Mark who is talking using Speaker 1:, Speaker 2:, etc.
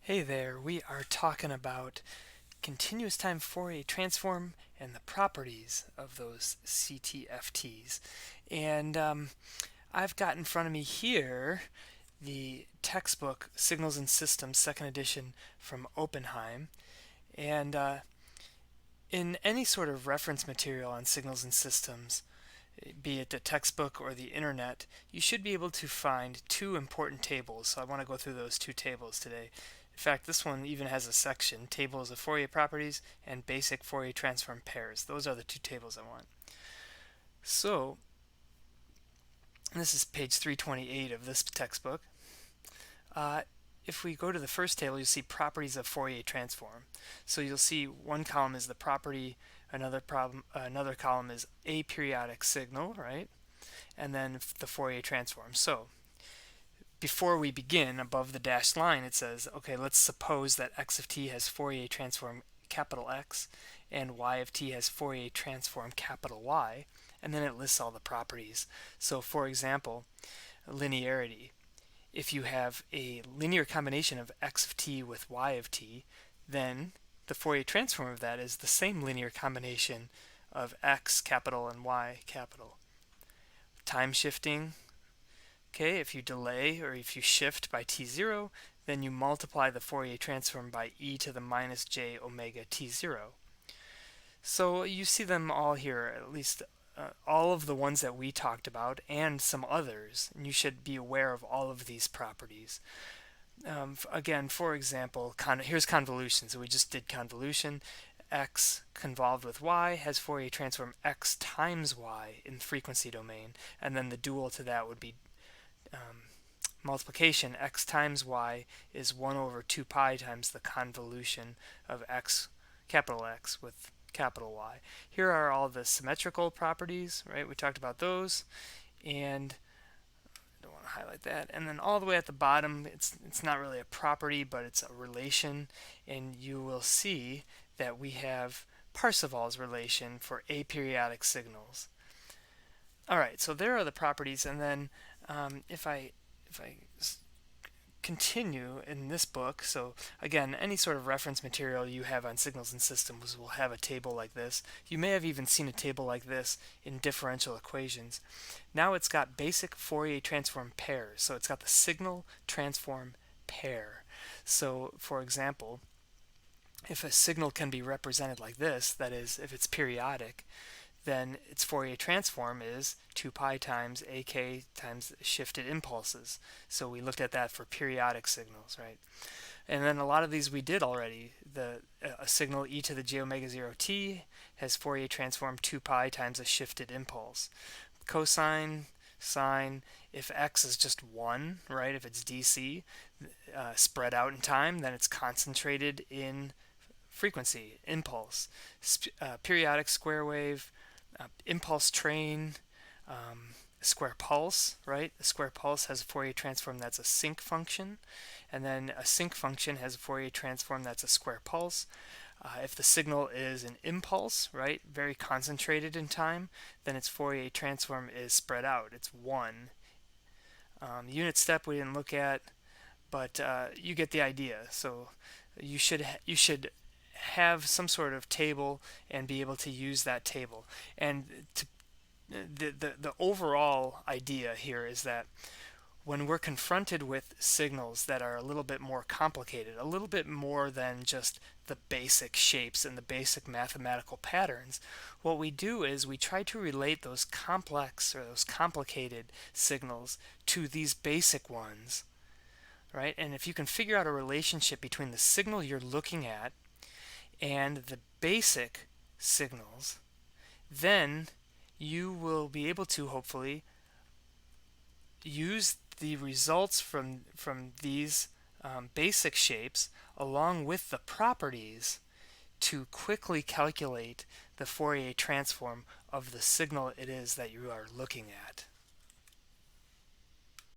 Speaker 1: Hey there, we are talking about continuous time Fourier transform and the properties of those CTFTs. And I've got in front of me here the textbook Signals and Systems, second edition from Oppenheim. And in any sort of reference material on signals and systems, be it the textbook or the internet, you should be able to find two important tables. So I want to go through those two tables today. In fact, this one even has a section, tables of Fourier properties and basic Fourier transform pairs. Those are the two tables I want. So, this is page 328 of this textbook. If we go to the first table, you'll see properties of Fourier transform. So you'll see one column is the property, another column is a periodic signal, right? And then the Fourier transform. So before we begin, above the dashed line, it says, okay, let's suppose that x of t has Fourier transform capital X and y of t has Fourier transform capital Y, and then it lists all the properties. So for example, linearity. If you have a linear combination of x of t with y of t, then the Fourier transform of that is the same linear combination of x capital and y capital. Time shifting. Okay, if you delay or if you shift by t0, then you multiply the Fourier transform by e to the minus j omega t0. So you see them all here, at least all of the ones that we talked about and some others, and you should be aware of all of these properties. Again, for example, here's convolution. So we just did convolution. X convolved with y has Fourier transform x times y in the frequency domain, and then the dual to that would be multiplication. X times y is 1 over 2 pi times the convolution of x, capital X, with capital Y. Here are all the symmetrical properties, right? We talked about those, and I don't want to highlight that. And then all the way at the bottom, it's not really a property, but it's a relation, and you will see that we have Parseval's relation for aperiodic signals. All right, so there are the properties, and then if I continue in this book, so again, any sort of reference material you have on signals and systems will have a table like this. You may have even seen a table like this in differential equations. Now it's got basic Fourier transform pairs, so it's got the signal transform pair. So for example, if a signal can be represented like this, that is, if it's periodic, then its Fourier transform is 2 pi times ak times shifted impulses. So we looked at that for periodic signals, right? And then a lot of these we did already. A signal e to the j omega 0 t has Fourier transform 2 pi times a shifted impulse. Cosine, sine, if x is just 1, right, if it's dc, spread out in time, then it's concentrated in frequency, impulse. Periodic square wave, impulse train, square pulse, right? A square pulse has a Fourier transform that's a sinc function, and then a sinc function has a Fourier transform that's a square pulse. If the signal is an impulse, right, very concentrated in time, then its Fourier transform is spread out. It's 1. Unit step we didn't look at, but you get the idea. So you should have some sort of table and be able to use that table. And the overall idea here is that when we're confronted with signals that are a little bit more complicated, a little bit more than just the basic shapes and the basic mathematical patterns, what we do is we try to relate those complex or those complicated signals to these basic ones, right? And if you can figure out a relationship between the signal you're looking at and the basic signals, then you will be able to hopefully use the results from these basic shapes along with the properties to quickly calculate the Fourier transform of the signal it is that you are looking at.